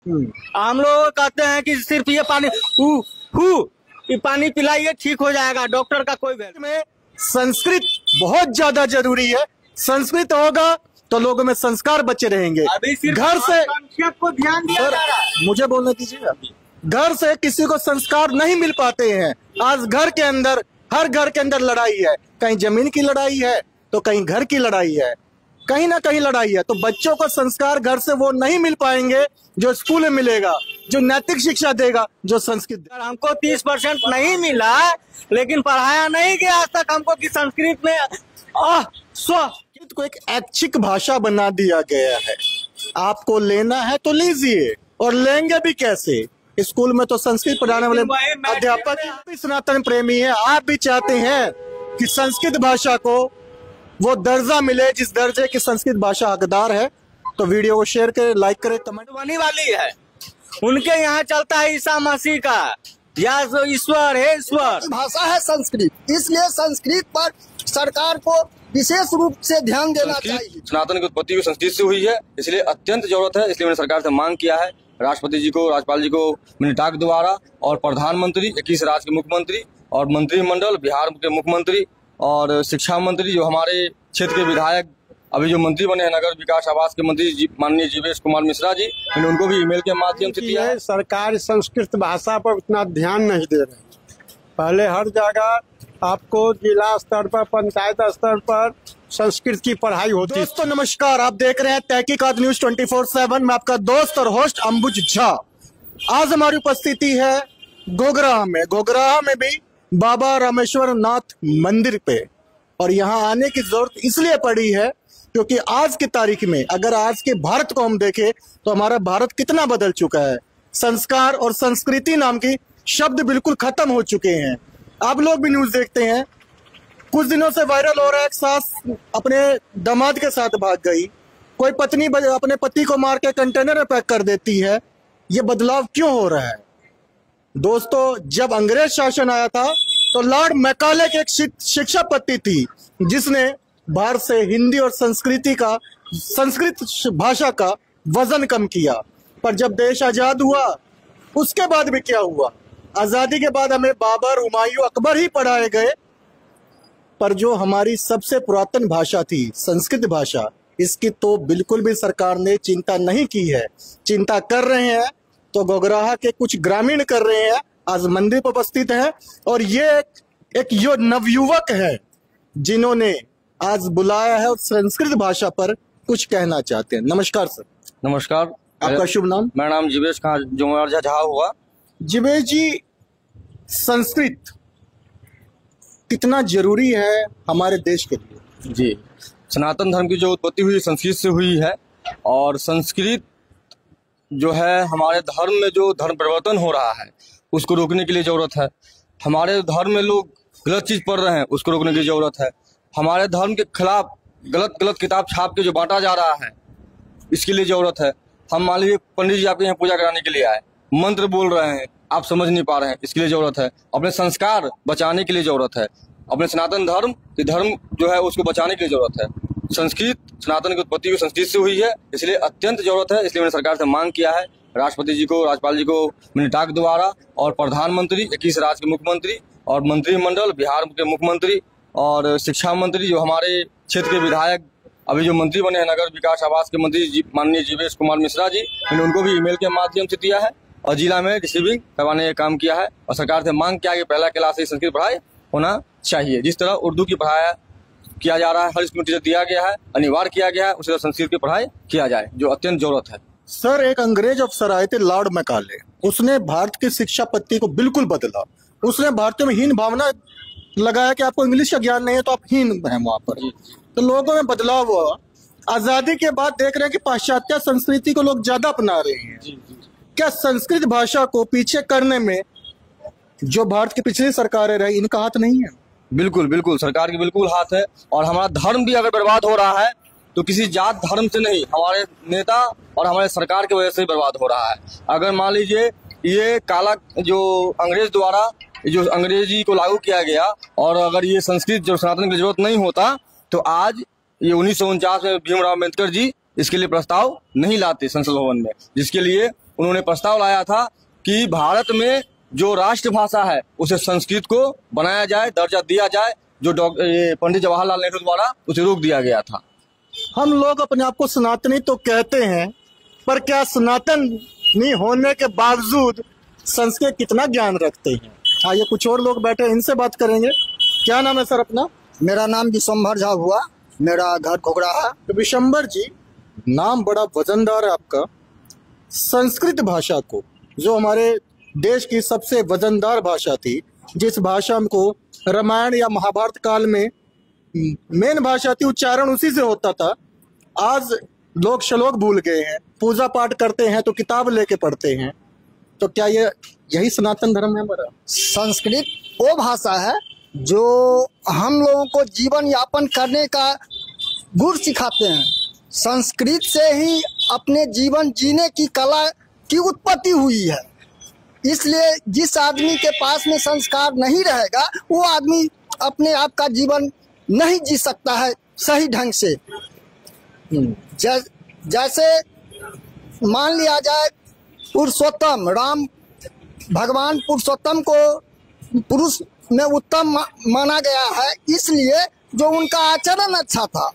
हम लोग कहते हैं कि सिर्फ ये पानी ये पानी पिलाइए ठीक हो जाएगा, डॉक्टर का कोई वैल्यू में संस्कृत बहुत ज्यादा जरूरी है। संस्कृत होगा तो लोगों में संस्कार बचे रहेंगे। अभी सिर्फ घर से को ध्यान दिया जा रहा है। मुझे बोलने दीजिए। घर से किसी को संस्कार नहीं मिल पाते हैं। आज घर के अंदर, हर घर के अंदर लड़ाई है। कहीं जमीन की लड़ाई है तो कहीं घर की लड़ाई है, कहीं ना कहीं लड़ाई है। तो बच्चों को संस्कार घर से वो नहीं मिल पाएंगे जो स्कूल में मिलेगा, जो नैतिक शिक्षा देगा, जो संस्कृत। हमको 30% नहीं मिला, लेकिन पढ़ाया नहीं गया आज तक हमको कि संस्कृत में संस्कृत को एक ऐच्छिक भाषा बना दिया गया है। आपको लेना है तो लीजिए, और लेंगे भी कैसे? स्कूल में तो संस्कृत पढ़ाने वाले अध्यापक भी सनातन प्रेमी है। आप भी चाहते हैं कि संस्कृत भाषा को वो दर्जा मिले जिस दर्जे की संस्कृत भाषा हकदार है। तो वीडियो को शेयर करें, लाइक करें, कमेंट। बनी वाली है, उनके यहाँ चलता है ईसा मसीह का, या ईश्वर है, ईश्वर भाषा है संस्कृत, इसलिए संस्कृत पर सरकार को विशेष रूप से ध्यान देना चाहिए। सनातन की उत्पत्ति भी संस्कृत से हुई है, इसलिए अत्यंत जरूरत है। इसलिए मैंने सरकार से मांग किया है, राष्ट्रपति जी को, राज्यपाल जी को मैंने डाक द्वारा, और प्रधानमंत्री, 21 राज्य के मुख्यमंत्री और मंत्रिमंडल, बिहार के मुख्यमंत्री और शिक्षा मंत्री, जो हमारे क्षेत्र के विधायक अभी जो मंत्री बने हैं, नगर विकास आवास के मंत्री माननीय जीवेश कुमार मिश्रा जी, मैंने उनको भी ईमेल के माध्यम से दिया है। सरकार संस्कृत भाषा पर उतना ध्यान नहीं दे रही। पहले हर जगह आपको जिला स्तर पर, पंचायत स्तर पर संस्कृत की पढ़ाई होती है। दोस्तों नमस्कार, आप देख रहे हैं तहकीकात न्यूज 24/7। मैं आपका दोस्त और होस्ट अंबुज झा। आज हमारी उपस्थिति है गोगराह में। गोगराह में भी बाबा रामेश्वर नाथ मंदिर पे, और यहाँ आने की जरूरत इसलिए पड़ी है क्योंकि आज की तारीख में अगर आज के भारत को हम देखें तो हमारा भारत कितना बदल चुका है। संस्कार और संस्कृति नाम की शब्द बिल्कुल खत्म हो चुके हैं। आप लोग भी न्यूज देखते हैं, कुछ दिनों से वायरल हो रहा है, एक सास अपने दामाद के साथ भाग गई, कोई पत्नी अपने पति को मार के कंटेनर में पैक कर देती है। ये बदलाव क्यों हो रहा है? दोस्तों, जब अंग्रेज शासन आया था तो लॉर्ड मैकाले की एक शिक्षा पद्धति थी जिसने भारत से हिंदी और संस्कृत भाषा का वजन कम किया। पर जब देश आजाद हुआ उसके बाद भी क्या हुआ? आजादी के बाद हमें बाबर, हुमायूं, अकबर ही पढ़ाए गए, पर जो हमारी सबसे पुरातन भाषा थी संस्कृत भाषा, इसकी तो बिल्कुल भी सरकार ने चिंता नहीं की है। चिंता कर रहे हैं तो गोगराह के कुछ ग्रामीण कर रहे हैं, आज मंदिर पर उपस्थित है। और ये एक यो नवयुवक है जिन्होंने आज बुलाया है और संस्कृत भाषा पर कुछ कहना चाहते हैं। नमस्कार सर। नमस्कार। आपका शुभ नाम? मेरा नाम जीवेश झा हुआ। जीवेश जी, संस्कृत कितना जरूरी है हमारे देश के लिए? जी, सनातन धर्म की जो उत्पत्ति हुई संस्कृत से हुई है, और संस्कृत जो है हमारे धर्म में जो धर्म परिवर्तन हो रहा है उसको रोकने के लिए जरूरत है। हमारे धर्म में लोग गलत चीज पढ़ रहे हैं, उसको रोकने की जरूरत है। हमारे धर्म के खिलाफ गलत किताब छाप के जो बांटा जा रहा है, इसके लिए जरूरत है। हम मान लीजिए पंडित जी आपके यहाँ पूजा कराने के लिए आए, मंत्र बोल रहे हैं, आप समझ नहीं पा रहे हैं, इसके लिए जरूरत है। अपने संस्कार बचाने के लिए जरूरत है। अपने सनातन धर्म जो है उसको बचाने की जरूरत है। संस्कृत, सनातन की उत्पत्ति भी संस्कृत से हुई है, इसलिए अत्यंत जरूरत है। इसलिए मैंने सरकार से मांग किया है, राष्ट्रपति जी को, राज्यपाल जी को मैंने डाक द्वारा, और प्रधानमंत्री, 21 राज्य के मुख्यमंत्री और मंत्रिमंडल, बिहार के मुख्यमंत्री और शिक्षा मंत्री, जो हमारे क्षेत्र के विधायक अभी जो मंत्री बने हैं, नगर विकास आवास के मंत्री माननीय जीवेश कुमार मिश्रा जी, मैंने उनको भी ईमेल के माध्यम से दिया है, और जिला में रिसीविंग करवाने का काम किया है। और सरकार से मांग किया कि पहला क्लास से संस्कृत पढ़ाई होना चाहिए। जिस तरह उर्दू की पढ़ाई किया जा रहा है, हर स्कूल टीचर दिया गया है, अनिवार्य किया गया है, उसी तरह संस्कृत की पढ़ाई किया जाए, जो अत्यंत जरूरत है। सर, एक अंग्रेज अफसर आए थे लॉर्ड मैकाले, उसने भारत की शिक्षा पद्धति को बिल्कुल बदला। उसने भारतीयों में हीन भावना लगाया कि आपको इंग्लिश का ज्ञान नहीं है तो आप हीन हैं वहां पर। तो लोगों में बदलाव हुआ। आजादी के बाद देख रहे हैं कि पाश्चात्य संस्कृति को लोग ज्यादा अपना रहे हैं। क्या संस्कृत भाषा को पीछे करने में जो भारत की पिछली सरकारें रही, इनका हाथ नहीं है? बिल्कुल बिल्कुल, सरकार की बिल्कुल हाथ है। और हमारा धर्म भी अगर बर्बाद हो रहा है तो किसी जात धर्म से नहीं, हमारे नेता और हमारे सरकार की वजह से ही बर्बाद हो रहा है। अगर मान लीजिए ये काला जो अंग्रेज द्वारा जो अंग्रेजी को लागू किया गया, और अगर ये संस्कृत जो सनातन की जरूरत नहीं होता, तो आज ये 1949 में भीमराव अम्बेडकर जी इसके लिए प्रस्ताव नहीं लाते संसद भवन में, जिसके लिए उन्होंने प्रस्ताव लाया था कि भारत में जो राष्ट्रभाषा है उसे संस्कृत को बनाया जाए, दर्जा दिया जाए, जो पंडित जवाहरलाल नेहरू द्वारा उसे रोक दिया गया था। हम लोग अपने आप को सनातनी तो कहते हैं, पर क्या सनातनी होने के बावजूद संस्कृत कितना ज्ञान रखते हैं? आइए कुछ और लोग बैठे, इनसे बात करेंगे। क्या नाम है सर अपना? मेरा नाम विशंभर झा हुआ, मेरा घर घुघराहा है। तो विशंभर जी, नाम बड़ा वजनदार है आपका। संस्कृत भाषा को, जो हमारे देश की सबसे वजनदार भाषा थी, जिस भाषा को रामायण या महाभारत काल में मेन भाषा थी, उच्चारण उसी से होता था, आज लोग श्लोक भूल गए हैं। पूजा पाठ करते हैं तो किताब लेके पढ़ते हैं। तो क्या यही सनातन धर्म है हमारा? संस्कृत वो भाषा है जो हम लोगों को जीवन यापन करने का गुर सिखाते हैं। संस्कृत से ही अपने जीवन जीने की कला की उत्पत्ति हुई है। इसलिए जिस आदमी के पास में संस्कार नहीं रहेगा, वो आदमी अपने आप का जीवन नहीं जी सकता है सही ढंग से। जैसे मान लिया जाए, पुरुषोत्तम राम भगवान पुरुषोत्तम को पुरुष में उत्तम माना गया है, इसलिए जो उनका आचरण अच्छा था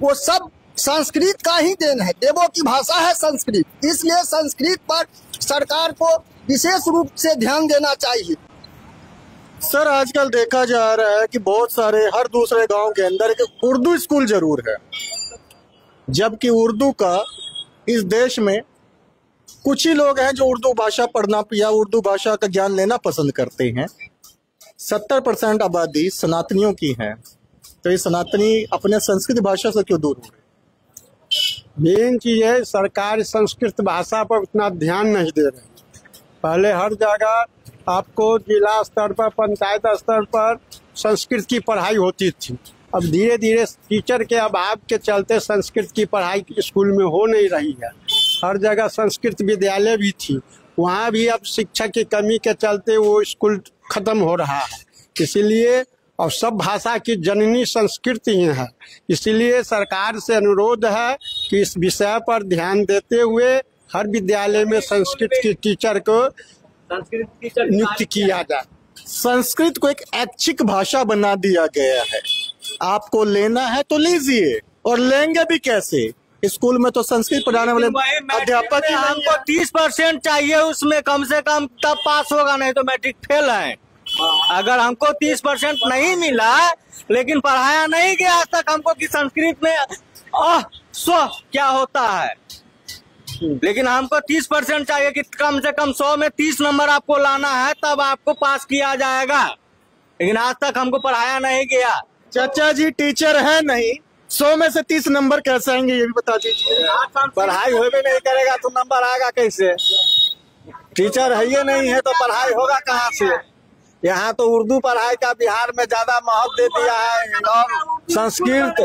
वो सब संस्कृत का ही देन है। देवों की भाषा है संस्कृत, इसलिए संस्कृत पर सरकार को विशेष रूप से ध्यान देना चाहिए। सर, आजकल देखा जा रहा है कि बहुत सारे हर दूसरे गांव के अंदर एक उर्दू स्कूल जरूर है, जबकि उर्दू का इस देश में कुछ ही लोग हैं जो उर्दू भाषा पढ़ना या उर्दू भाषा का ज्ञान लेना पसंद करते हैं। 70% आबादी सनातनियों की है। तो ये सनातनी अपने संस्कृत भाषा से क्यों दूर हो रहे? मेन चीज है, सरकार संस्कृत भाषा पर उतना ध्यान नहीं दे रही। पहले हर जगह आपको जिला स्तर पर, पंचायत स्तर पर संस्कृत की पढ़ाई होती थी। अब धीरे धीरे टीचर के अभाव के चलते संस्कृत की पढ़ाई स्कूल में हो नहीं रही है। हर जगह संस्कृत विद्यालय भी थी, वहाँ भी अब शिक्षक की कमी के चलते वो स्कूल खत्म हो रहा है। इसीलिए और सब भाषा की जननी संस्कृत ही है। इसीलिए सरकार से अनुरोध है कि इस विषय पर ध्यान देते हुए हर विद्यालय में संस्कृत के टीचर को नियुक्त किया जाए। संस्कृत को एक ऐच्छिक भाषा बना दिया गया है। आपको लेना है तो लीजिए, और लेंगे भी कैसे? स्कूल में तो संस्कृत पढ़ाने वाले अध्यापक ही हमको 30% चाहिए उसमें कम से कम, तब पास होगा, नहीं तो मैट्रिक फेल है। अगर हमको 30% नहीं मिला, लेकिन पढ़ाया नहीं गया आज तक हमको कि संस्कृत में स्व क्या होता है, लेकिन हमको 30% चाहिए कि कम से कम 100 में 30 नंबर आपको लाना है, तब आपको पास किया जाएगा। लेकिन आज तक हमको पढ़ाया नहीं गया। चाचा जी टीचर है नहीं, 100 में से 30 नंबर कैसे आएंगे ये भी बता दीजिए। पढ़ाई होवे नहीं करेगा तो नंबर आएगा कैसे? टीचर है ये नहीं है तो पढ़ाई होगा कहाँ से? यहाँ तो उर्दू पढ़ाई का बिहार में ज्यादा महत्व दे दिया है, और संस्कृत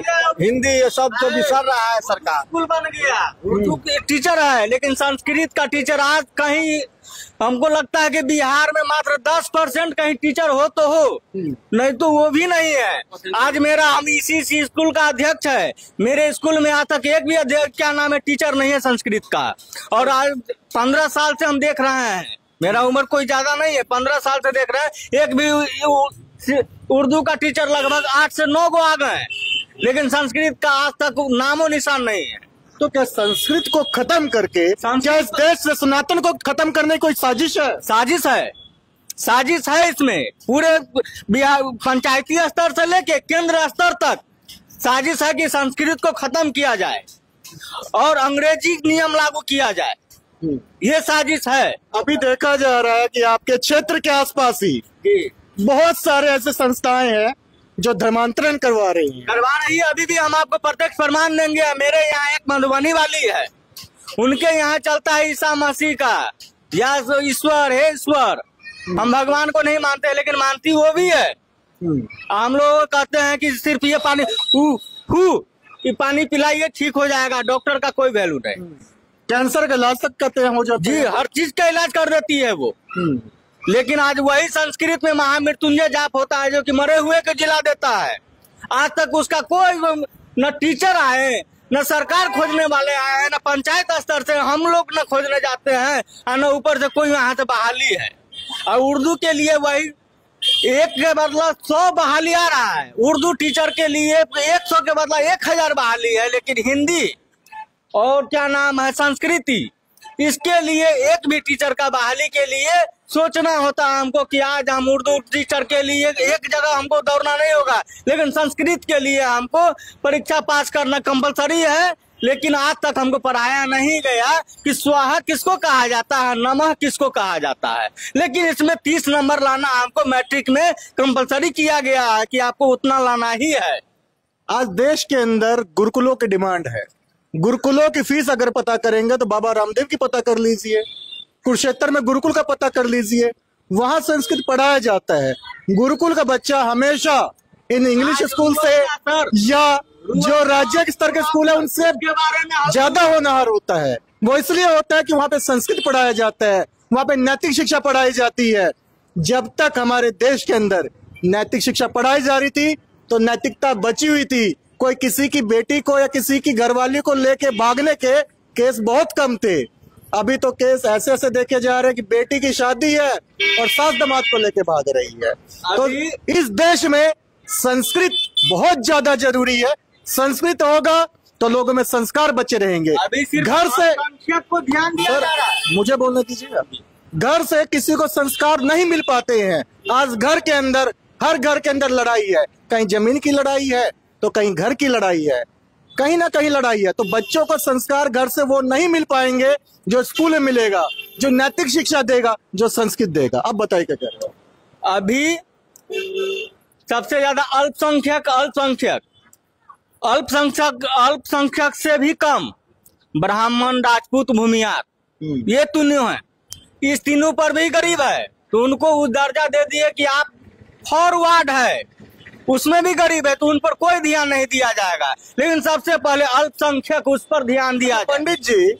हिंदी ये सब तो बिसर रहा है सरकार। स्कूल बन गया, उर्दू के टीचर है, लेकिन संस्कृत का टीचर आज कहीं हमको लगता है कि बिहार में मात्र 10% कहीं टीचर हो तो हो, नहीं तो वो भी नहीं है। आज हम इसी स्कूल का अध्यक्ष है, मेरे स्कूल में आज तक एक भी अध्यक्ष क्या नाम है टीचर नहीं है संस्कृत का। और आज 15 साल से हम देख रहे हैं, मेरा उम्र कोई ज्यादा नहीं है, 15 साल से देख रहे हैं, एक भी उर्दू का टीचर लगभग 8 से 9 को आ गए, लेकिन संस्कृत का आज तक नामो निशान नहीं है। तो क्या संस्कृत को खत्म करके क्या इस देश से सनातन को खत्म करने की कोई साजिश है? साजिश है इसमें। पूरे बिहार पंचायती स्तर से लेके केंद्र स्तर तक साजिश है कि संस्कृत को खत्म किया जाए और अंग्रेजी नियम लागू किया जाए, ये साजिश है। अभी देखा जा रहा है कि आपके क्षेत्र के आसपास ही बहुत सारे ऐसे संस्थाएं हैं जो धर्मांतरण करवा रही है। अभी भी हम आपको प्रत्यक्ष प्रमाण देंगे। मेरे यहाँ एक मधुबनी वाली है, उनके यहाँ चलता है ईसा मसीह का, या ईश्वर है ईश्वर। हम भगवान को नहीं मानते, लेकिन मानती वो भी है। हम लोग कहते हैं कि सिर्फ ये पानी ये पानी पिलाइए ठीक हो जाएगा, डॉक्टर का कोई वैल्यू नहीं। कैंसर का इलाज तक कहते हैं हो जाता है। जी, हर चीज का इलाज कर देती है वो। लेकिन आज वही संस्कृत में महामृत्युंजय जाप होता है, जो कि मरे हुए को जिला देता है। आज तक उसका कोई न टीचर आए, न सरकार खोजने वाले आए हैं, न पंचायत स्तर से हम लोग न खोजने जाते हैं, और न ऊपर से कोई यहाँ से बहाली है। और उर्दू के लिए वही एक के बदला 100 बहाली आ रहा है। उर्दू टीचर के लिए 100 के बदला 1000 बहाली है, लेकिन हिंदी और क्या नाम है संस्कृति, इसके लिए एक भी टीचर का बहाली के लिए सोचना होता है हमको कि आज हम उर्दू टीचर के लिए एक जगह हमको दौड़ना नहीं होगा, लेकिन संस्कृत के लिए हमको परीक्षा पास करना कंपलसरी है। लेकिन आज तक हमको पढ़ाया नहीं गया कि स्वाहा किसको कहा जाता है, नमः किसको कहा जाता है। लेकिन इसमें 30 नंबर लाना हमको मैट्रिक में कंपलसरी किया गया है कि आपको उतना लाना ही है। आज देश के अंदर गुरुकुलों की डिमांड है। गुरुकुलों की फीस अगर पता करेंगे तो बाबा रामदेव की पता कर लीजिए, कुरुक्षेत्र में गुरुकुल का पता कर लीजिए, वहां संस्कृत पढ़ाया जाता है। गुरुकुल का बच्चा हमेशा इन इंग्लिश स्कूल से या जो राज्य स्तर के स्कूल है उनसे ज्यादा होनहार होता है। वो इसलिए होता है कि वहां पे संस्कृत पढ़ाया जाता है, वहां पे नैतिक शिक्षा पढ़ाई जाती है। जब तक हमारे देश के अंदर नैतिक शिक्षा पढ़ाई जा रही थी तो नैतिकता बची हुई थी। कोई किसी की बेटी को या किसी की घरवाली को लेके भागने के केस बहुत कम थे। अभी तो केस ऐसे ऐसे देखे जा रहे हैं कि बेटी की शादी है और सास दामाद को लेके भाग रही है। तो इस देश में संस्कृत बहुत ज्यादा जरूरी है। संस्कृत होगा तो लोगों में संस्कार बचे रहेंगे। घर से को ध्यान दिया जा रहा है। मुझे बोलने दीजिए। घर से किसी को संस्कार नहीं मिल पाते हैं। आज घर के अंदर, हर घर के अंदर लड़ाई है, कहीं जमीन की लड़ाई है तो कहीं घर की लड़ाई है, कहीं ना कहीं लड़ाई है। तो बच्चों को संस्कार घर से वो नहीं मिल पाएंगे जो स्कूल में मिलेगा, जो नैतिक शिक्षा देगा, जो संस्कृत देगा। अब बताइए क्या कह रहे हो। अभी सबसे ज्यादा अल्पसंख्यक से भी कम ब्राह्मण, राजपूत, भूमियार, ये तीनों हैं। इस तीनों पर भी गरीब है तो उनको उस दर्जा दे दिए कि आप फॉरवर्ड है, उसमें भी गरीब है तो उन पर कोई ध्यान नहीं दिया जाएगा। लेकिन सबसे पहले अल्पसंख्यक, उस पर ध्यान दिया जाए। पंडित जी